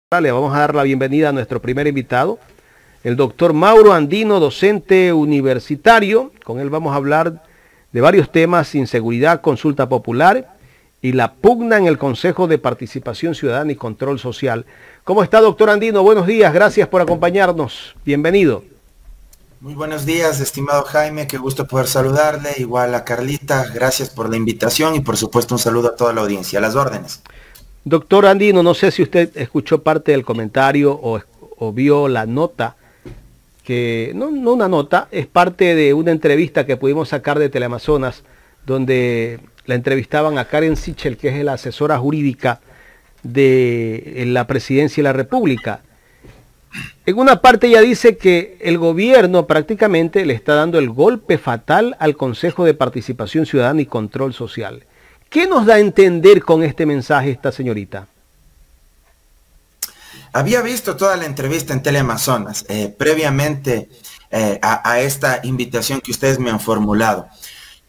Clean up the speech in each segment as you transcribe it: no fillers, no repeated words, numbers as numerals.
Le vamos a dar la bienvenida a nuestro primer invitado, el doctor Mauro Andino, docente universitario. Con él vamos a hablar de varios temas: inseguridad, consulta popular y la pugna en el Consejo de Participación Ciudadana y Control Social. ¿Cómo está, doctor Andino? Buenos días, gracias por acompañarnos. Bienvenido. Muy buenos días, estimado Jaime, qué gusto poder saludarle, igual a Carlita, gracias por la invitación y por supuesto un saludo a toda la audiencia, a las órdenes. Doctor Andino, no sé si usted escuchó parte del comentario o vio la nota, que no una nota, es parte de una entrevista que pudimos sacar de Teleamazonas, donde la entrevistaban a Karen Sichel, que es la asesora jurídica de la Presidencia de la República. En una parte ella dice que el gobierno prácticamente le está dando el golpe fatal al Consejo de Participación Ciudadana y Control Social. ¿Qué nos da a entender con este mensaje esta señorita? Había visto toda la entrevista en Teleamazonas, previamente a esta invitación que ustedes me han formulado.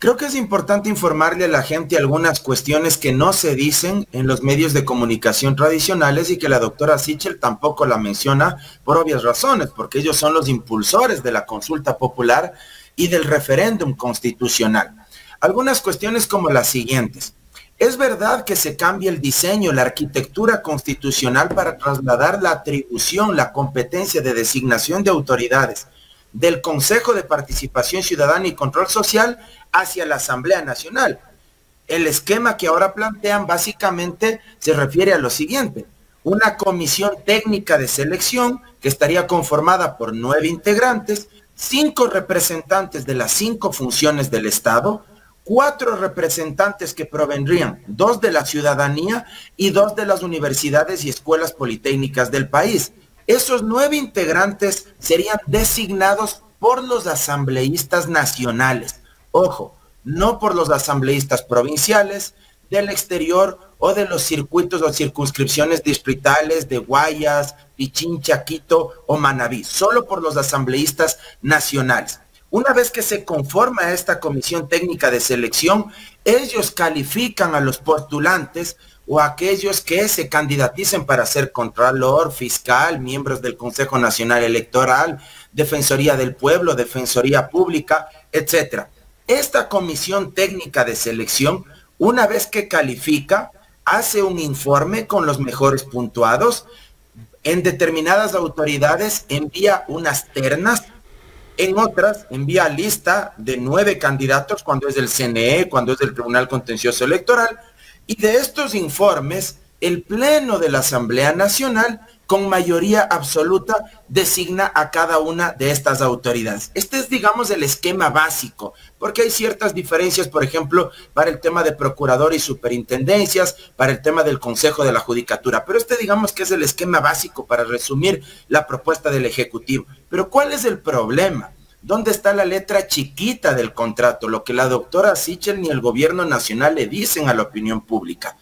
Creo que es importante informarle a la gente algunas cuestiones que no se dicen en los medios de comunicación tradicionales y que la doctora Sichel tampoco la menciona por obvias razones, porque ellos son los impulsores de la consulta popular y del referéndum constitucional. Algunas cuestiones como las siguientes. ¿Es verdad que se cambia el diseño, la arquitectura constitucional para trasladar la atribución, la competencia de designación de autoridades del Consejo de Participación Ciudadana y Control Social hacia la Asamblea Nacional? El esquema que ahora plantean básicamente se refiere a lo siguiente: una comisión técnica de selección que estaría conformada por 9 integrantes, 5 representantes de las 5 funciones del Estado, 4 representantes que provendrían, 2 de la ciudadanía y 2 de las universidades y escuelas politécnicas del país. Esos 9 integrantes serían designados por los asambleístas nacionales. Ojo, no por los asambleístas provinciales, del exterior o de los circuitos o circunscripciones distritales de Guayas, Pichincha, Quito o Manabí, solo por los asambleístas nacionales. Una vez que se conforma esta comisión técnica de selección, ellos califican a los postulantes o a aquellos que se candidaticen para ser contralor, fiscal, miembros del Consejo Nacional Electoral, Defensoría del Pueblo, Defensoría Pública, etc. Esta comisión técnica de selección, una vez que califica, hace un informe con los mejores puntuados. En determinadas autoridades envía unas ternas, en otras envía lista de 9 candidatos cuando es del CNE, cuando es del Tribunal Contencioso Electoral, y de estos informes el Pleno de la Asamblea Nacional con mayoría absoluta designa a cada una de estas autoridades. Este es, digamos, el esquema básico, porque hay ciertas diferencias, por ejemplo, para el tema de procurador y superintendencias, para el tema del Consejo de la Judicatura, pero este, digamos, que es el esquema básico para resumir la propuesta del Ejecutivo. Pero ¿cuál es el problema? ¿Dónde está la letra chiquita del contrato? Lo que la doctora Sichel ni el gobierno nacional le dicen a la opinión pública.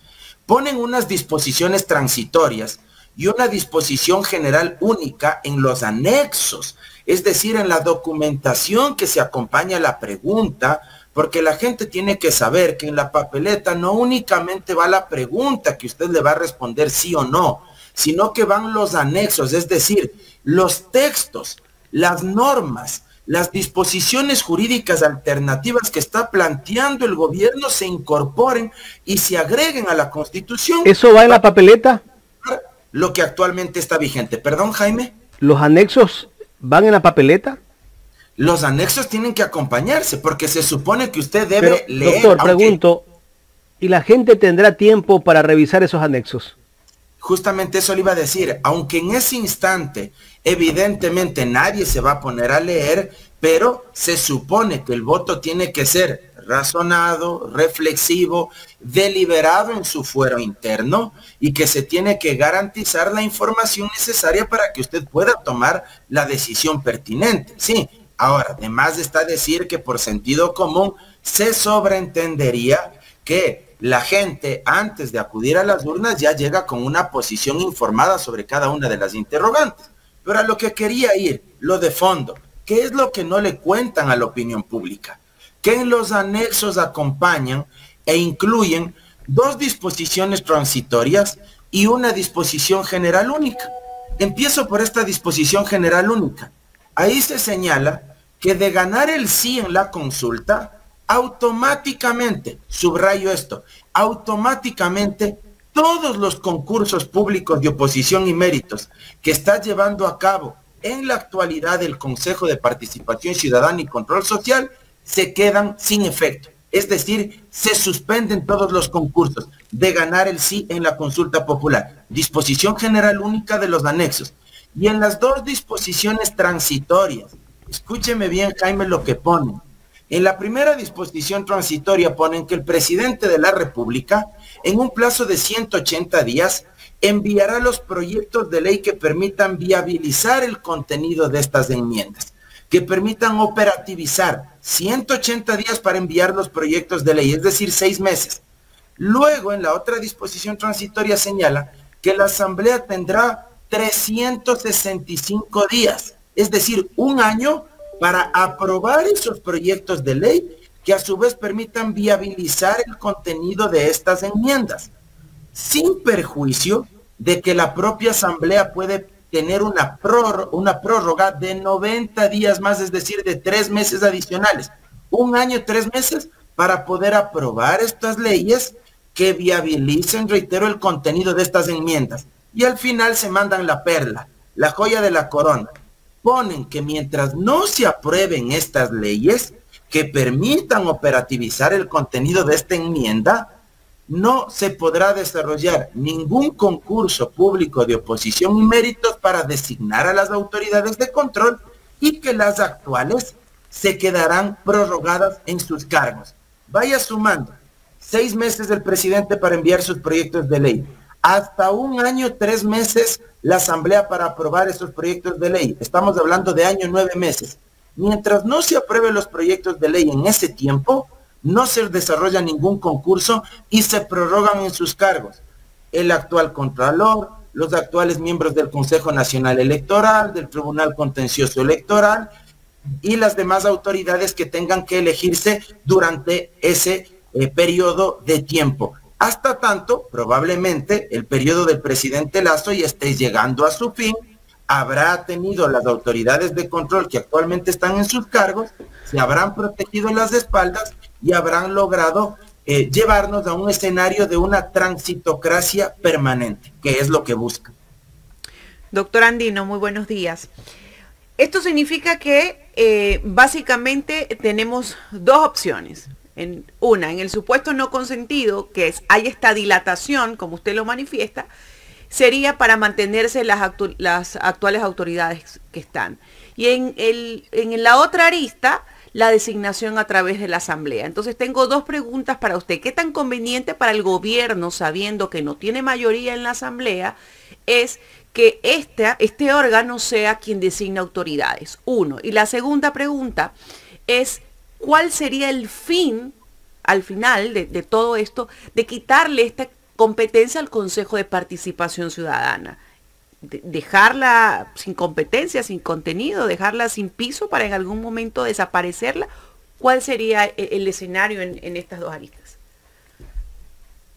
Ponen unas disposiciones transitorias y una disposición general única en los anexos, es decir, en la documentación que se acompaña a la pregunta, porque la gente tiene que saber que en la papeleta no únicamente va la pregunta que usted le va a responder sí o no, sino que van los anexos, es decir, los textos, las normas, las disposiciones jurídicas alternativas que está planteando el gobierno se incorporen y se agreguen a la Constitución. ¿Eso va en la papeleta? Lo que actualmente está vigente. ¿Perdón, Jaime? ¿Los anexos van en la papeleta? Los anexos tienen que acompañarse porque se supone que usted debe leer. Doctor, pregunto, ¿y la gente tendrá tiempo para revisar esos anexos? Justamente eso le iba a decir, aunque en ese instante evidentemente nadie se va a poner a leer, pero se supone que el voto tiene que ser razonado, reflexivo, deliberado en su fuero interno y que se tiene que garantizar la información necesaria para que usted pueda tomar la decisión pertinente. Sí, ahora, además está decir que por sentido común se sobreentendería que la gente antes de acudir a las urnas ya llega con una posición informada sobre cada una de las interrogantes. Pero a lo que quería ir, lo de fondo, ¿qué es lo que no le cuentan a la opinión pública? Que en los anexos acompañan e incluyen 2 disposiciones transitorias y una disposición general única. Empiezo por esta disposición general única. Ahí se señala que de ganar el sí en la consulta, automáticamente, subrayo esto, automáticamente todos los concursos públicos de oposición y méritos que está llevando a cabo en la actualidad el Consejo de Participación Ciudadana y Control Social se quedan sin efecto. Es decir, se suspenden todos los concursos de ganar el sí en la consulta popular. Disposición general única de los anexos. Y en las dos disposiciones transitorias, escúcheme bien, Jaime, lo que ponen. En la primera disposición transitoria ponen que el presidente de la República, en un plazo de 180 días, enviará los proyectos de ley que permitan viabilizar el contenido de estas enmiendas, que permitan operativizar 180 días para enviar los proyectos de ley, es decir, 6 meses. Luego, en la otra disposición transitoria señala que la Asamblea tendrá 365 días, es decir, un año para aprobar esos proyectos de ley que a su vez permitan viabilizar el contenido de estas enmiendas, sin perjuicio de que la propia Asamblea puede tener una prórroga de 90 días más, es decir, de 3 meses adicionales, un año, 3 meses, para poder aprobar estas leyes que viabilicen, reitero, el contenido de estas enmiendas. Y al final se mandan la perla, la joya de la corona. Ponen que mientras no se aprueben estas leyes que permitan operativizar el contenido de esta enmienda, no se podrá desarrollar ningún concurso público de oposición y méritos para designar a las autoridades de control y que las actuales se quedarán prorrogadas en sus cargos. Vaya sumando, 6 meses del presidente para enviar sus proyectos de ley, hasta un año, 3 meses la Asamblea para aprobar esos proyectos de ley. Estamos hablando de año, 9 meses. Mientras no se aprueben los proyectos de ley en ese tiempo, no se desarrolla ningún concurso y se prorrogan en sus cargos el actual Contralor, los actuales miembros del Consejo Nacional Electoral, del Tribunal Contencioso Electoral y las demás autoridades que tengan que elegirse durante ese periodo de tiempo. Hasta tanto, probablemente, el periodo del presidente Lasso ya esté llegando a su fin, habrá tenido las autoridades de control que actualmente están en sus cargos, se habrán protegido las espaldas y habrán logrado llevarnos a un escenario de una transitocracia permanente, que es lo que busca. Doctor Andino, muy buenos días. Esto significa que básicamente tenemos dos opciones. En el supuesto no consentido, que hay esta dilatación, como usted lo manifiesta, sería para mantenerse las actuales autoridades que están. Y en la otra arista, la designación a través de la Asamblea. Entonces tengo dos preguntas para usted. ¿Qué tan conveniente para el gobierno, sabiendo que no tiene mayoría en la Asamblea, es que este órgano sea quien designa autoridades? Uno. Y la segunda pregunta es, ¿cuál sería el fin, al final de todo esto, de quitarle esta competencia al Consejo de Participación Ciudadana? Dejarla sin competencia, sin contenido, dejarla sin piso para en algún momento desaparecerla. ¿Cuál sería el escenario en estas dos aristas?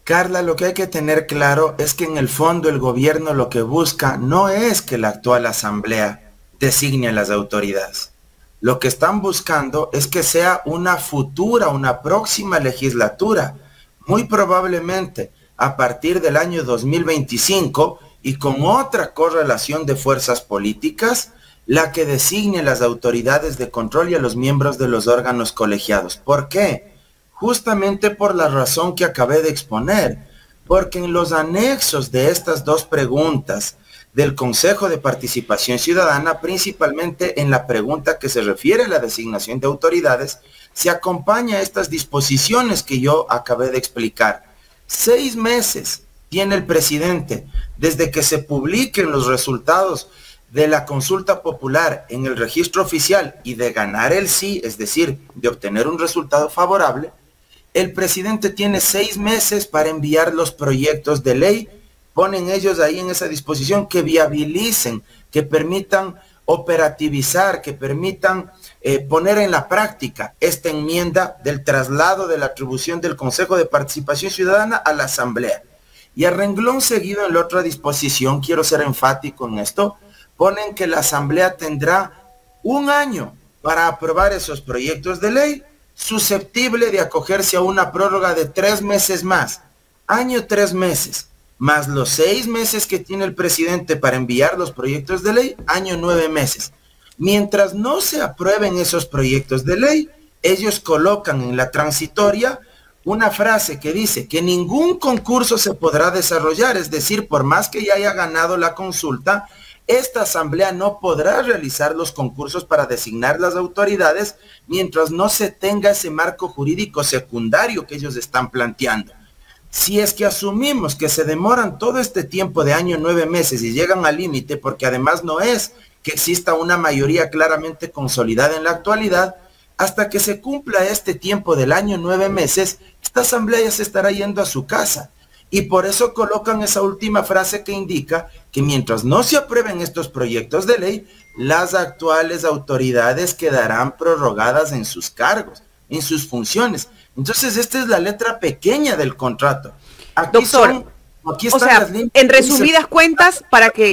Carla, lo que hay que tener claro es que en el fondo el gobierno lo que busca no es que la actual Asamblea designe a las autoridades. Lo que están buscando es que sea una próxima legislatura, muy probablemente a partir del año 2025 y con otra correlación de fuerzas políticas, la que designe las autoridades de control y a los miembros de los órganos colegiados. ¿Por qué? Justamente por la razón que acabé de exponer, porque en los anexos de estas dos preguntas del Consejo de Participación Ciudadana, principalmente en la pregunta que se refiere a la designación de autoridades, se acompaña a estas disposiciones que yo acabé de explicar. 6 meses tiene el presidente desde que se publiquen los resultados de la consulta popular en el registro oficial y de ganar el sí, es decir, de obtener un resultado favorable. El presidente tiene 6 meses para enviar los proyectos de ley. Ponen ellos ahí en esa disposición que viabilicen, que permitan operativizar, que permitan poner en la práctica esta enmienda del traslado de la atribución del Consejo de Participación Ciudadana a la Asamblea. Y a renglón seguido en la otra disposición, quiero ser enfático en esto, ponen que la Asamblea tendrá un año para aprobar esos proyectos de ley, susceptible de acogerse a una prórroga de 3 meses más. Año 3 meses, más los 6 meses que tiene el presidente para enviar los proyectos de ley, año 9 meses. Mientras no se aprueben esos proyectos de ley, ellos colocan en la transitoria una frase que dice que ningún concurso se podrá desarrollar, es decir, por más que ya haya ganado la consulta, esta asamblea no podrá realizar los concursos para designar las autoridades mientras no se tenga ese marco jurídico secundario que ellos están planteando. Si es que asumimos que se demoran todo este tiempo de año 9 meses y llegan al límite, porque además no es que exista una mayoría claramente consolidada en la actualidad, hasta que se cumpla este tiempo del año 9 meses, esta asamblea ya se estará yendo a su casa. Y por eso colocan esa última frase que indica que mientras no se aprueben estos proyectos de ley, las actuales autoridades quedarán prorrogadas en sus cargos, en sus funciones. Entonces, esta es la letra pequeña del contrato. Aquí doctor, aquí están las líneas en resumidas cuentas, para que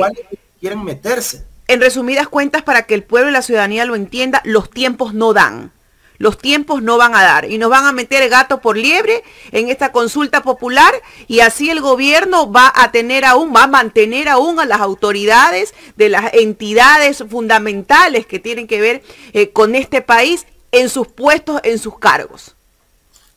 quieren meterse. En resumidas cuentas, para que el pueblo y la ciudadanía lo entienda, los tiempos no dan. Los tiempos no van a dar y nos van a meter gato por liebre en esta consulta popular, y así el gobierno va a mantener aún a las autoridades de las entidades fundamentales que tienen que ver con este país en sus puestos, en sus cargos.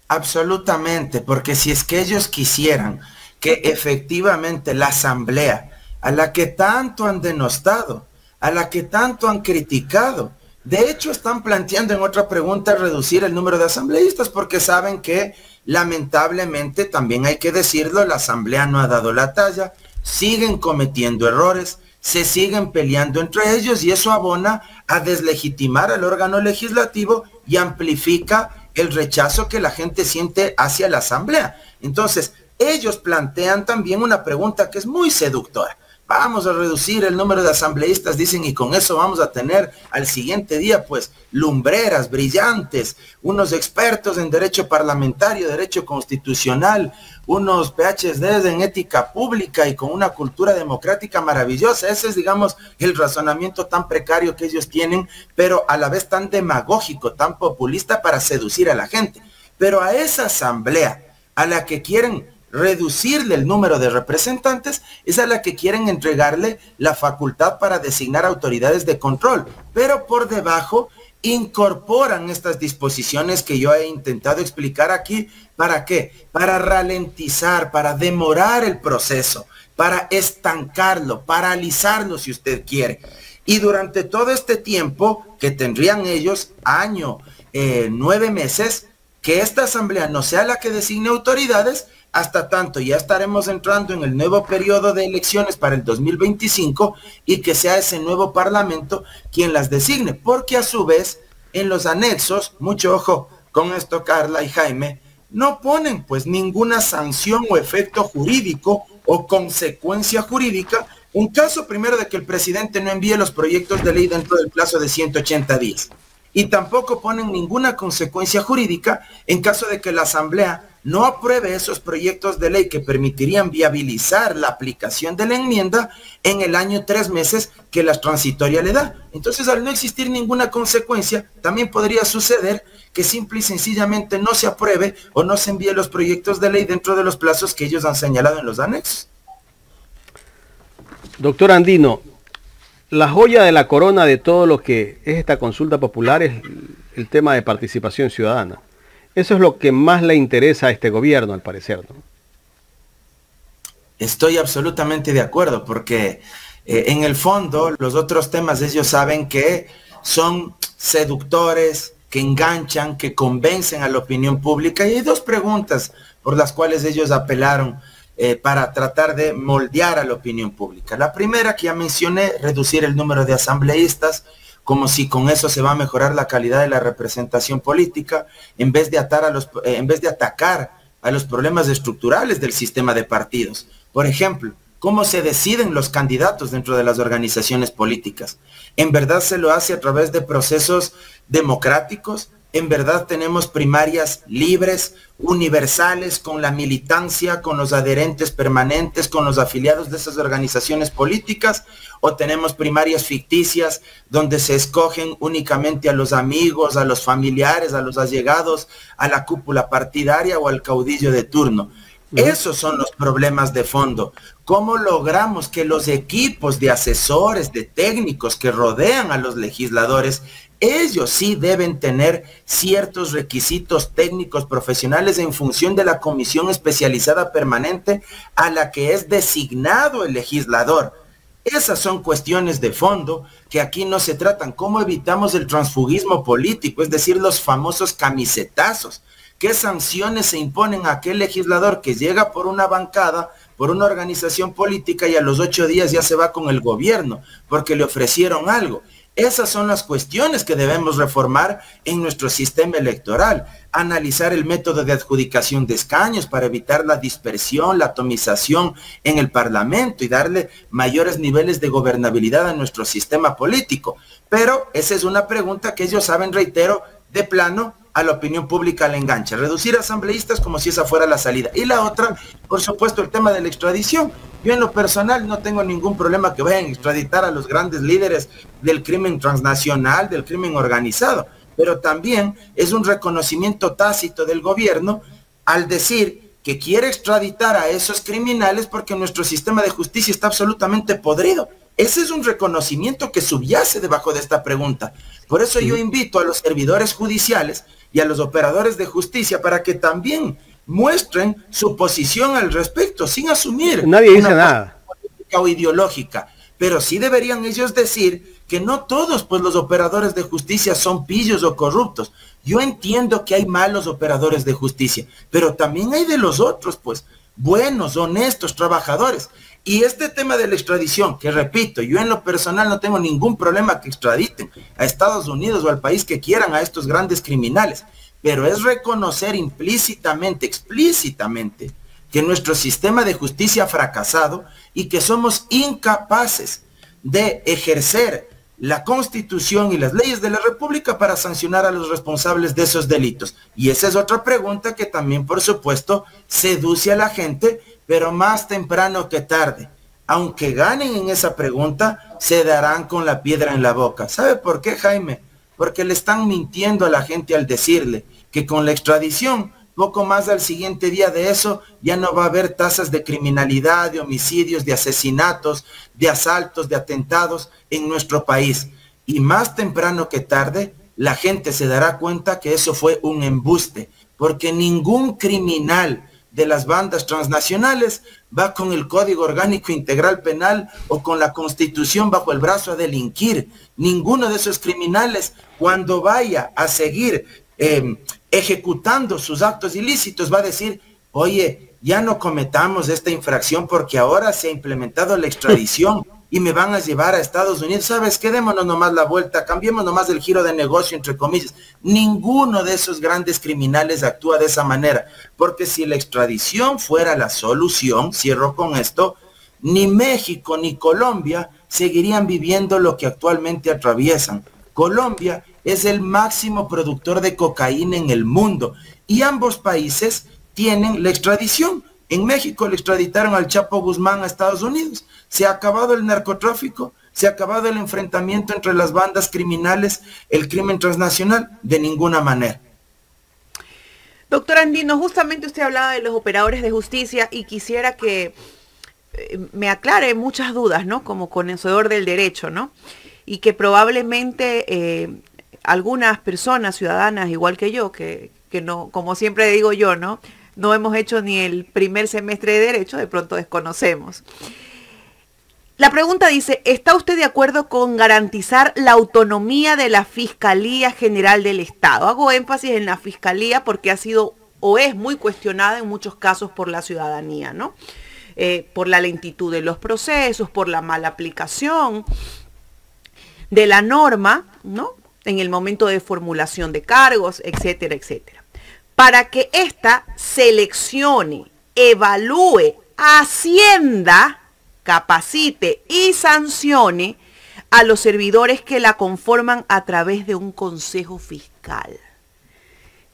Absolutamente, porque si es que ellos quisieran que efectivamente la asamblea, a la que tanto han denostado, a la que tanto han criticado, de hecho están planteando en otra pregunta reducir el número de asambleístas porque saben que lamentablemente, también hay que decirlo, la asamblea no ha dado la talla, siguen cometiendo errores, se siguen peleando entre ellos y eso abona a deslegitimar al órgano legislativo y amplifica el rechazo que la gente siente hacia la asamblea. Entonces, ellos plantean también una pregunta que es muy seductora. Vamos a reducir el número de asambleístas, dicen, y con eso vamos a tener al siguiente día, pues, lumbreras, brillantes, unos expertos en derecho parlamentario, derecho constitucional, unos PhDs en ética pública y con una cultura democrática maravillosa. Ese es, digamos, el razonamiento tan precario que ellos tienen, pero a la vez tan demagógico, tan populista para seducir a la gente. Pero a esa asamblea, a la que quieren reducirle el número de representantes, es a la que quieren entregarle la facultad para designar autoridades de control, pero por debajo incorporan estas disposiciones que yo he intentado explicar aquí. ¿Para qué? Para ralentizar, para demorar el proceso, para estancarlo, paralizarlo si usted quiere. Y durante todo este tiempo que tendrían ellos, año, 9 meses, que esta asamblea no sea la que designe autoridades, hasta tanto ya estaremos entrando en el nuevo periodo de elecciones para el 2025 y que sea ese nuevo parlamento quien las designe, porque a su vez en los anexos, mucho ojo con esto Carla y Jaime, no ponen pues ninguna sanción o efecto jurídico o consecuencia jurídica en caso primero de que el presidente no envíe los proyectos de ley dentro del plazo de 180 días. Y tampoco ponen ninguna consecuencia jurídica en caso de que la asamblea no apruebe esos proyectos de ley que permitirían viabilizar la aplicación de la enmienda en el año 3 meses que la transitoria le da. Entonces, al no existir ninguna consecuencia, también podría suceder que simple y sencillamente no se apruebe o no se envíe los proyectos de ley dentro de los plazos que ellos han señalado en los anexos. Doctor Andino, la joya de la corona de todo lo que es esta consulta popular es el tema de participación ciudadana. Eso es lo que más le interesa a este gobierno, al parecer, ¿no? Estoy absolutamente de acuerdo, porque en el fondo los otros temas ellos saben que son seductores, que enganchan, que convencen a la opinión pública. Y hay dos preguntas por las cuales ellos apelaron para tratar de moldear a la opinión pública. La primera, que ya mencioné, reducir el número de asambleístas, como si con eso se va a mejorar la calidad de la representación política, en vez de atacar a los problemas estructurales del sistema de partidos. Por ejemplo, cómo se deciden los candidatos dentro de las organizaciones políticas. ¿En verdad se lo hace a través de procesos democráticos, en verdad tenemos primarias libres, universales, con la militancia, con los adherentes permanentes, con los afiliados de esas organizaciones políticas, o tenemos primarias ficticias donde se escogen únicamente a los amigos, a los familiares, a los allegados, a la cúpula partidaria o al caudillo de turno. Esos son los problemas de fondo. ¿Cómo logramos que los equipos de asesores, de técnicos que rodean a los legisladores, ellos sí deben tener ciertos requisitos técnicos profesionales en función de la comisión especializada permanente a la que es designado el legislador? Esas son cuestiones de fondo que aquí no se tratan. ¿Cómo evitamos el transfugismo político? Es decir, los famosos camisetazos. ¿Qué sanciones se imponen a aquel legislador que llega por una bancada, por una organización política y a los 8 días ya se va con el gobierno porque le ofrecieron algo? Esas son las cuestiones que debemos reformar en nuestro sistema electoral. Analizar el método de adjudicación de escaños para evitar la dispersión, la atomización en el Parlamento y darle mayores niveles de gobernabilidad a nuestro sistema político. Pero esa es una pregunta que ellos saben, reitero, de plano, a la opinión pública le engancha. Reducir asambleístas como si esa fuera la salida. Y la otra, por supuesto, el tema de la extradición. Yo en lo personal no tengo ningún problema que vayan a extraditar a los grandes líderes del crimen transnacional, del crimen organizado. Pero también es un reconocimiento tácito del gobierno al decir que quiere extraditar a esos criminales porque nuestro sistema de justicia está absolutamente podrido. Ese es un reconocimiento que subyace debajo de esta pregunta. Por eso yo invito a los servidores judiciales y a los operadores de justicia para que también muestren su posición al respecto, sin asumir nadie dice nada política o ideológica. Pero sí deberían ellos decir que no todos, pues, los operadores de justicia son pillos o corruptos. Yo entiendo que hay malos operadores de justicia, pero también hay de los otros, pues, buenos, honestos, trabajadores. Y este tema de la extradición, que repito, yo en lo personal no tengo ningún problema que extraditen a Estados Unidos o al país que quieran a estos grandes criminales, pero es reconocer implícitamente, explícitamente, que nuestro sistema de justicia ha fracasado y que somos incapaces de ejercer la Constitución y las leyes de la República para sancionar a los responsables de esos delitos. Y esa es otra pregunta que también, por supuesto, seduce a la gente, pero más temprano que tarde. Aunque ganen en esa pregunta, se darán con la piedra en la boca. ¿Sabe por qué, Jaime? Porque le están mintiendo a la gente al decirle que con la extradición, poco más al siguiente día de eso, ya no va a haber tasas de criminalidad, de homicidios, de asesinatos, de asaltos, de atentados en nuestro país. Y más temprano que tarde, la gente se dará cuenta que eso fue un embuste, porque ningún criminal de las bandas transnacionales va con el Código Orgánico Integral Penal o con la Constitución bajo el brazo a delinquir. Ninguno de esos criminales, cuando vaya a seguir ejecutando sus actos ilícitos, va a decir: oye, ya no cometamos esta infracción porque ahora se ha implementado la extradición y me van a llevar a Estados Unidos. ¿Sabes qué? Démonos nomás la vuelta, cambiemos nomás el giro de negocio, entre comillas. Ninguno de esos grandes criminales actúa de esa manera, porque si la extradición fuera la solución, cierro con esto, ni México ni Colombia seguirían viviendo lo que actualmente atraviesan. Colombia es el máximo productor de cocaína en el mundo y ambos países tienen la extradición. En México le extraditaron al Chapo Guzmán a Estados Unidos. Se ha acabado el narcotráfico, se ha acabado el enfrentamiento entre las bandas criminales, el crimen transnacional, de ninguna manera. Doctor Andino, justamente usted hablaba de los operadores de justicia y quisiera que me aclare muchas dudas, ¿no? Como conocedor del derecho, ¿no? Y que probablemente algunas personas ciudadanas, igual que yo, que no, como siempre digo yo, ¿no? No hemos hecho ni el primer semestre de Derecho, de pronto desconocemos. La pregunta dice: ¿está usted de acuerdo con garantizar la autonomía de la Fiscalía General del Estado? Hago énfasis en la Fiscalía porque ha sido o es muy cuestionada en muchos casos por la ciudadanía, ¿no? Por la lentitud de los procesos, por la mala aplicación de la norma, ¿no? En el momento de formulación de cargos, etcétera, etcétera. Para que ésta seleccione, evalúe, ascienda, capacite y sancione a los servidores que la conforman a través de un consejo fiscal.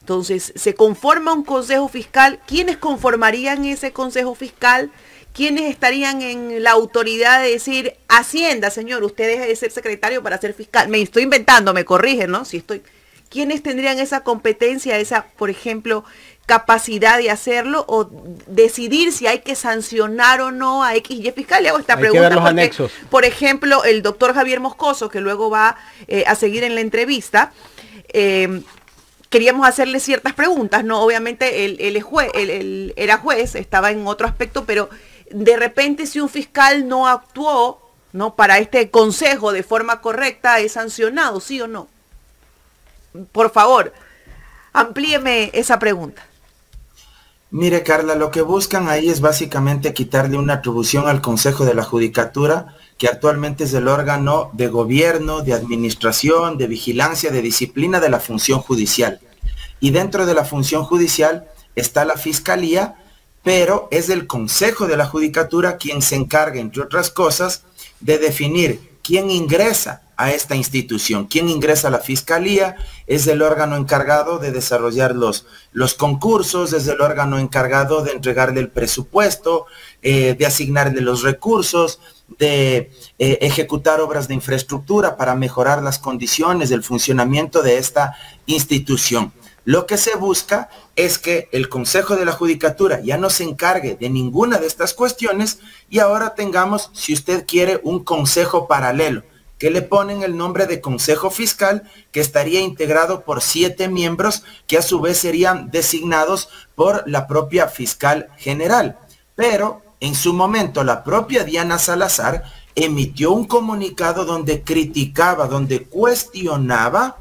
Entonces, se conforma un consejo fiscal. ¿Quiénes conformarían ese consejo fiscal? ¿Quiénes estarían en la autoridad de decir, Hacienda, señor, usted deja de ser secretario para ser fiscal? Me estoy inventando, me corrigen, ¿no? Si estoy... ¿Quiénes tendrían esa competencia, esa, por ejemplo, capacidad de hacerlo o decidir si hay que sancionar o no a X y fiscal? Le hago esta pregunta que ver los porque, anexos. por ejemplo, el doctor Javier Moscoso, que luego va a seguir en la entrevista, queríamos hacerle ciertas preguntas, ¿no? Obviamente él era juez, estaba en otro aspecto, pero de repente si un fiscal no actuó, ¿no?, para este consejo de forma correcta, ¿es sancionado, sí o no? Por favor, amplíeme esa pregunta. Mire, Carla, lo que buscan ahí es básicamente quitarle una atribución al Consejo de la Judicatura, que actualmente es el órgano de gobierno, de administración, de vigilancia, de disciplina de la función judicial. Y dentro de la función judicial está la Fiscalía, pero es el Consejo de la Judicatura quien se encarga, entre otras cosas, de definir quién ingresa a esta institución, quién ingresa a la Fiscalía. Es el órgano encargado de desarrollar los concursos, es el órgano encargado de entregarle el presupuesto, de asignarle los recursos, de ejecutar obras de infraestructura para mejorar las condiciones del funcionamiento de esta institución. Lo que se busca es que el Consejo de la Judicatura ya no se encargue de ninguna de estas cuestiones y ahora tengamos, si usted quiere, un consejo paralelo, que le ponen el nombre de Consejo Fiscal, que estaría integrado por 7 miembros, que a su vez serían designados por la propia Fiscal General. Pero en su momento la propia Diana Salazar emitió un comunicado donde criticaba, donde cuestionaba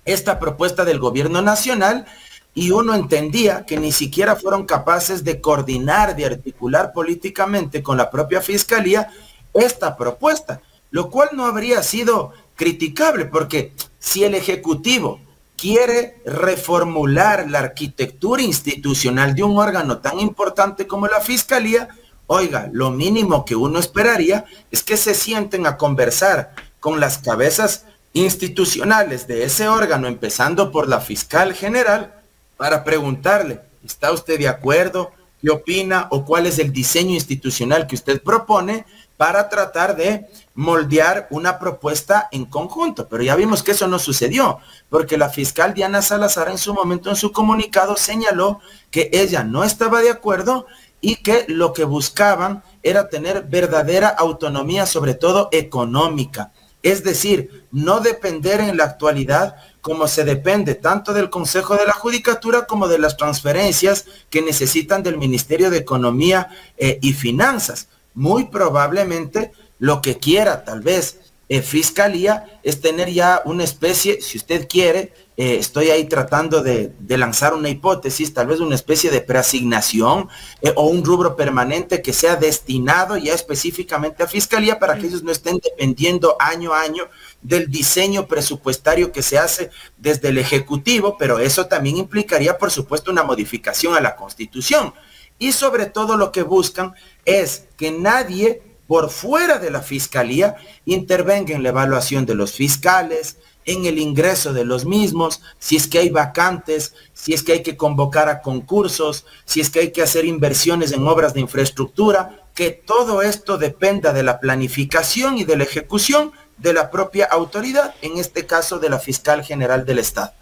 esta propuesta del gobierno nacional, y uno entendía que ni siquiera fueron capaces de coordinar, de articular políticamente con la propia Fiscalía esta propuesta, lo cual no habría sido criticable, porque si el Ejecutivo quiere reformular la arquitectura institucional de un órgano tan importante como la Fiscalía, oiga, lo mínimo que uno esperaría es que se sienten a conversar con las cabezas institucionales de ese órgano, empezando por la Fiscal General, para preguntarle, ¿está usted de acuerdo? ¿Qué opina? ¿O cuál es el diseño institucional que usted propone? Para tratar de moldear una propuesta en conjunto. Pero ya vimos que eso no sucedió, porque la fiscal Diana Salazar en su momento, en su comunicado, señaló que ella no estaba de acuerdo y que lo que buscaban era tener verdadera autonomía, sobre todo económica. Es decir, no depender en la actualidad como se depende tanto del Consejo de la Judicatura como de las transferencias que necesitan del Ministerio de Economía y Finanzas. Muy probablemente lo que quiera tal vez Fiscalía es tener ya una especie, si usted quiere, estoy ahí tratando de lanzar una hipótesis, tal vez una especie de preasignación o un rubro permanente que sea destinado ya específicamente a Fiscalía para que ellos no estén dependiendo año a año del diseño presupuestario que se hace desde el Ejecutivo, pero eso también implicaría, por supuesto, una modificación a la Constitución. Y sobre todo lo que buscan es que nadie por fuera de la Fiscalía intervenga en la evaluación de los fiscales, en el ingreso de los mismos, si es que hay vacantes, si es que hay que convocar a concursos, si es que hay que hacer inversiones en obras de infraestructura, que todo esto dependa de la planificación y de la ejecución de la propia autoridad, en este caso de la Fiscal General del Estado.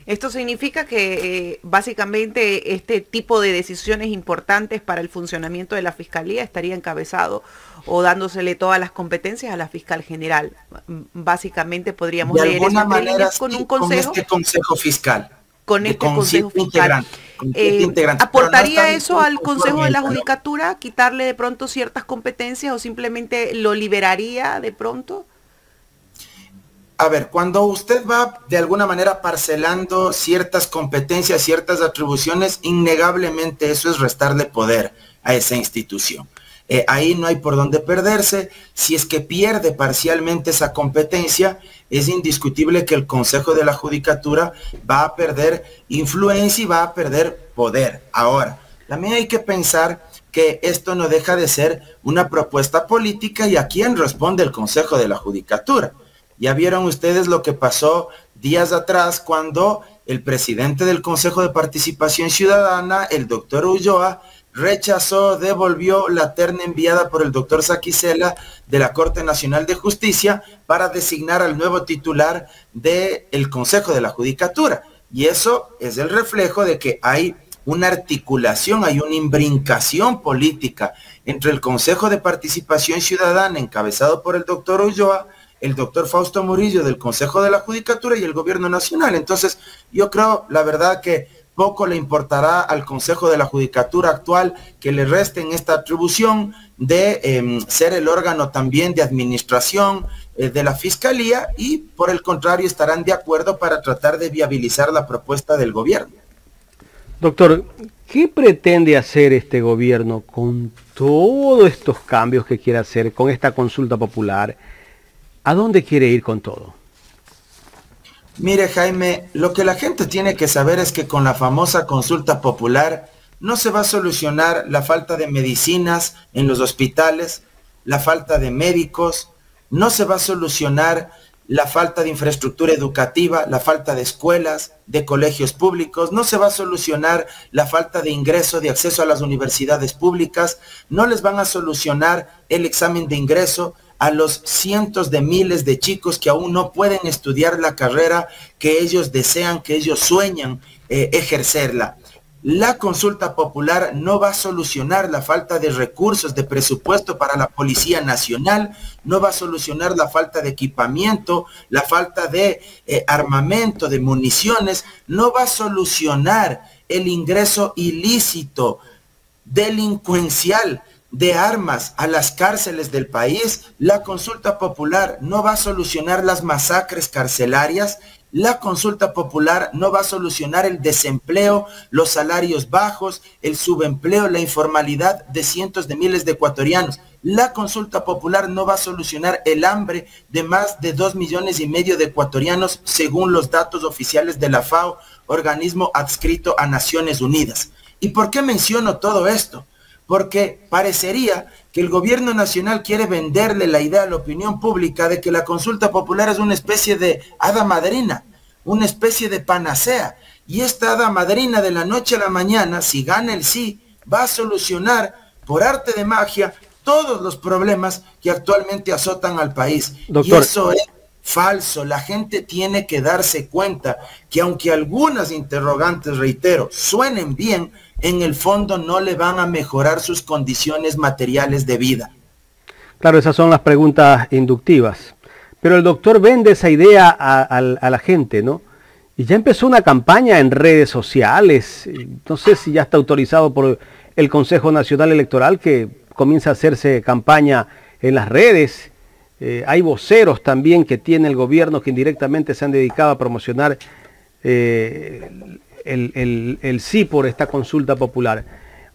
Esto significa que básicamente este tipo de decisiones importantes para el funcionamiento de la Fiscalía estaría encabezado o dándosele todas las competencias a la Fiscal General. Básicamente podríamos de leer alguna eso manera con un consejo. Con este Consejo Fiscal. Con este Consejo Fiscal. ¿Aportaría eso al Consejo de la Judicatura? ¿Quitarle de pronto ciertas competencias o simplemente lo liberaría de pronto? A ver, cuando usted va de alguna manera parcelando ciertas competencias, ciertas atribuciones, innegablemente eso es restarle poder a esa institución. Ahí no hay por dónde perderse. Si es que pierde parcialmente esa competencia, es indiscutible que el Consejo de la Judicatura va a perder influencia y va a perder poder. Ahora, también hay que pensar que esto no deja de ser una propuesta política y a quién responde el Consejo de la Judicatura. Ya vieron ustedes lo que pasó días atrás cuando el presidente del Consejo de Participación Ciudadana, el doctor Ulloa, rechazó, devolvió la terna enviada por el doctor Saquicela de la Corte Nacional de Justicia para designar al nuevo titular del Consejo de la Judicatura. Y eso es el reflejo de que hay una articulación, hay una imbrincación política entre el Consejo de Participación Ciudadana, encabezado por el doctor Ulloa, el doctor Fausto Murillo del Consejo de la Judicatura y el Gobierno Nacional. Entonces, yo creo, la verdad, que poco le importará al Consejo de la Judicatura actual que le resten esta atribución de ser el órgano también de administración de la Fiscalía, y por el contrario estarán de acuerdo para tratar de viabilizar la propuesta del gobierno. Doctor, ¿qué pretende hacer este gobierno con todos estos cambios que quiere hacer, con esta consulta popular? ¿A dónde quiere ir con todo? Mire, Jaime, lo que la gente tiene que saber es que con la famosa consulta popular no se va a solucionar la falta de medicinas en los hospitales, la falta de médicos, no se va a solucionar la falta de infraestructura educativa, la falta de escuelas, de colegios públicos, no se va a solucionar la falta de ingreso, de acceso a las universidades públicas, no les van a solucionar el examen de ingreso a los cientos de miles de chicos que aún no pueden estudiar la carrera que ellos desean, que ellos sueñan ejercerla. La consulta popular no va a solucionar la falta de recursos, de presupuesto para la Policía Nacional, no va a solucionar la falta de equipamiento, la falta de armamento, de municiones, no va a solucionar el ingreso ilícito, delincuencial, de armas a las cárceles del país. La consulta popular no va a solucionar las masacres carcelarias. La consulta popular no va a solucionar el desempleo, los salarios bajos, el subempleo, la informalidad de cientos de miles de ecuatorianos. La consulta popular no va a solucionar el hambre de más de 2,5 millones de ecuatorianos, según los datos oficiales de la FAO, organismo adscrito a Naciones Unidas. ¿Y por qué menciono todo esto? Porque parecería que el gobierno nacional quiere venderle la idea a la opinión pública de que la consulta popular es una especie de hada madrina, una especie de panacea. Y esta hada madrina de la noche a la mañana, si gana el sí, va a solucionar por arte de magia todos los problemas que actualmente azotan al país. Doctor. Y eso es falso. La gente tiene que darse cuenta que aunque algunas interrogantes, reitero, suenen bien, en el fondo no le van a mejorar sus condiciones materiales de vida. Claro, esas son las preguntas inductivas. Pero el doctor vende esa idea a la gente, ¿no? Y ya empezó una campaña en redes sociales. No sé si ya está autorizado por el Consejo Nacional Electoral, que comienza a hacerse campaña en las redes. Hay voceros también que tiene el gobierno que indirectamente se han dedicado a promocionar el sí por esta consulta popular.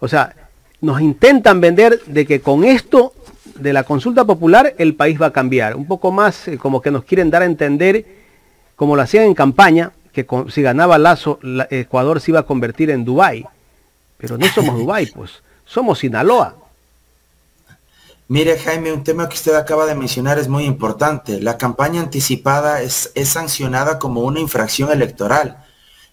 O sea, nos intentan vender de que con esto de la consulta popular el país va a cambiar. Un poco más como que nos quieren dar a entender, como lo hacían en campaña, que si ganaba Lazo, Ecuador se iba a convertir en Dubái. Pero no somos Dubái, pues, somos Sinaloa. Mire, Jaime, un tema que usted acaba de mencionar es muy importante. La campaña anticipada es sancionada como una infracción electoral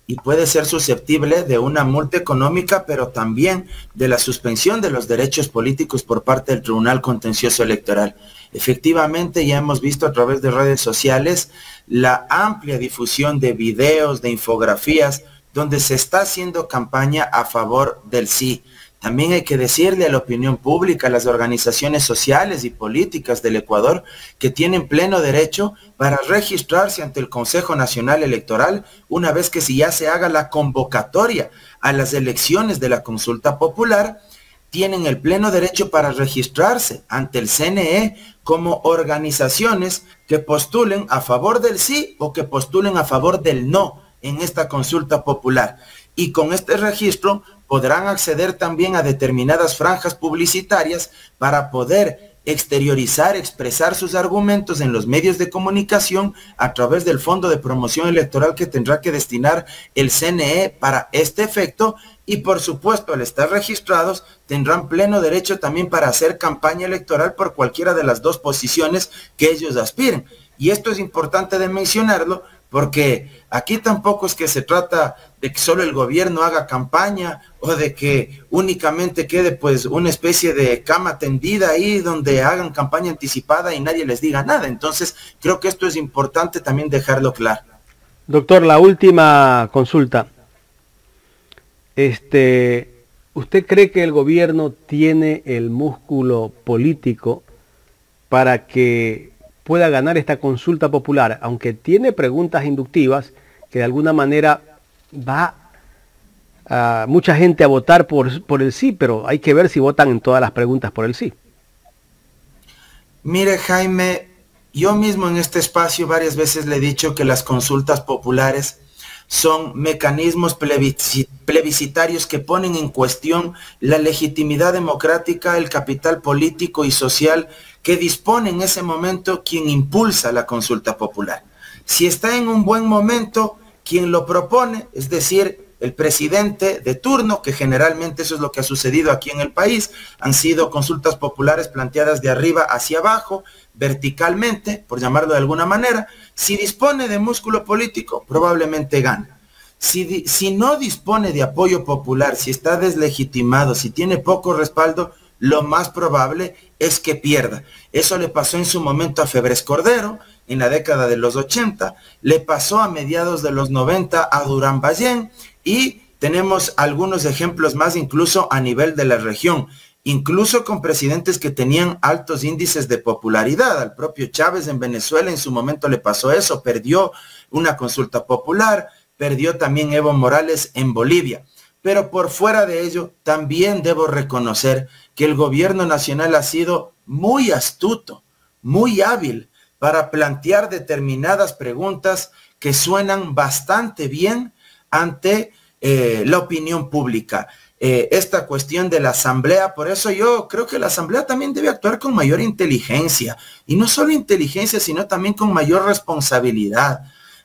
y puede ser susceptible de una multa económica, pero también de la suspensión de los derechos políticos por parte del Tribunal Contencioso Electoral. Efectivamente, ya hemos visto a través de redes sociales la amplia difusión de videos, de infografías, donde se está haciendo campaña a favor del sí. También hay que decirle a la opinión pública, a las organizaciones sociales y políticas del Ecuador, que tienen pleno derecho para registrarse ante el Consejo Nacional Electoral una vez que ya se haga la convocatoria a las elecciones de la consulta popular. Tienen el pleno derecho para registrarse ante el CNE como organizaciones que postulen a favor del sí o que postulen a favor del no en esta consulta popular. Y con este registro podrán acceder también a determinadas franjas publicitarias para poder exteriorizar, expresar sus argumentos en los medios de comunicación a través del Fondo de Promoción Electoral que tendrá que destinar el CNE para este efecto. Y por supuesto, al estar registrados, tendrán pleno derecho también para hacer campaña electoral por cualquiera de las dos posiciones que ellos aspiren. Y esto es importante de mencionarlo porque aquí tampoco es que se trata de que solo el gobierno haga campaña o de que únicamente quede pues una especie de cama tendida ahí donde hagan campaña anticipada y nadie les diga nada. Entonces creo que esto es importante también dejarlo claro. Doctor, la última consulta. ¿Usted cree que el gobierno tiene el músculo político para que pueda ganar esta consulta popular, aunque tiene preguntas inductivas que de alguna manera va a mucha gente a votar por el sí, pero hay que ver si votan en todas las preguntas por el sí? Mire, Jaime, yo mismo en este espacio varias veces le he dicho que las consultas populares son mecanismos plebiscitarios que ponen en cuestión la legitimidad democrática, el capital político y social que dispone en ese momento quien impulsa la consulta popular. Si está en un buen momento, quien lo propone, es decir, el presidente de turno, que generalmente eso es lo que ha sucedido aquí en el país, han sido consultas populares planteadas de arriba hacia abajo, verticalmente, por llamarlo de alguna manera. Si dispone de músculo político, probablemente gana. Si no dispone de apoyo popular, si está deslegitimado, si tiene poco respaldo, lo más probable es que pierda. Eso le pasó en su momento a Febres Cordero, en la década de los 80, le pasó a mediados de los 90 a Durán Ballén, y tenemos algunos ejemplos más incluso a nivel de la región, incluso con presidentes que tenían altos índices de popularidad. Al propio Chávez en Venezuela en su momento le pasó eso, perdió una consulta popular, perdió también Evo Morales en Bolivia. Pero por fuera de ello, también debo reconocer que el gobierno nacional ha sido muy astuto, muy hábil para plantear determinadas preguntas que suenan bastante bien ante la opinión pública. Esta cuestión de la asamblea, por eso yo creo que la asamblea también debe actuar con mayor inteligencia, y no solo inteligencia, sino también con mayor responsabilidad.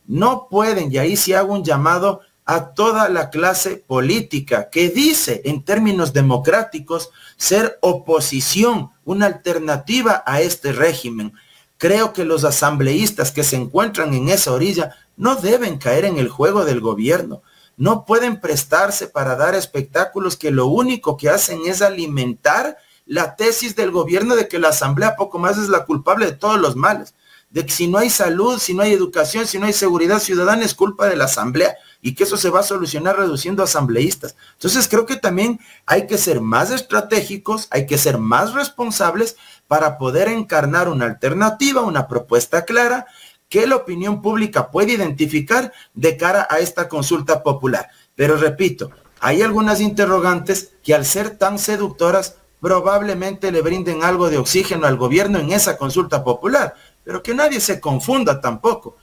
No pueden, y ahí sí hago un llamado a toda la clase política que dice en términos democráticos ser oposición, una alternativa a este régimen. Creo que los asambleístas que se encuentran en esa orilla no deben caer en el juego del gobierno. No pueden prestarse para dar espectáculos que lo único que hacen es alimentar la tesis del gobierno de que la asamblea poco más es la culpable de todos los males. De que si no hay salud, si no hay educación, si no hay seguridad ciudadana es culpa de la asamblea y que eso se va a solucionar reduciendo asambleístas. Entonces creo que también hay que ser más estratégicos, hay que ser más responsables para poder encarnar una alternativa, una propuesta clara que la opinión pública puede identificar de cara a esta consulta popular. Pero repito, hay algunas interrogantes que al ser tan seductoras probablemente le brinden algo de oxígeno al gobierno en esa consulta popular, pero que nadie se confunda tampoco,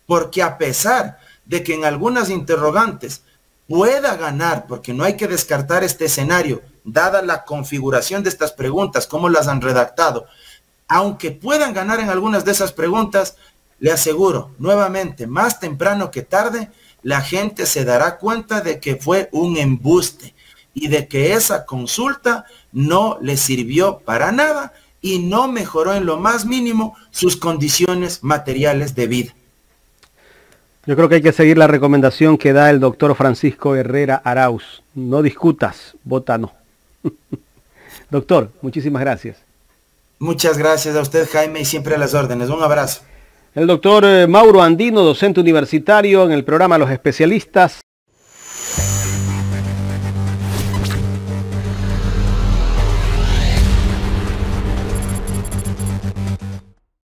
porque a pesar de que en algunas interrogantes pueda ganar, porque no hay que descartar este escenario, dada la configuración de estas preguntas, cómo las han redactado, aunque puedan ganar en algunas de esas preguntas, le aseguro, nuevamente, más temprano que tarde, la gente se dará cuenta de que fue un embuste y de que esa consulta no le sirvió para nada y no mejoró en lo más mínimo sus condiciones materiales de vida. Yo creo que hay que seguir la recomendación que da el doctor Francisco Herrera Arauz. No discutas, vota no. Doctor, muchísimas gracias. Muchas gracias a usted, Jaime, y siempre a las órdenes. Un abrazo. El doctor Mauro Andino, docente universitario en el programa Los Especialistas.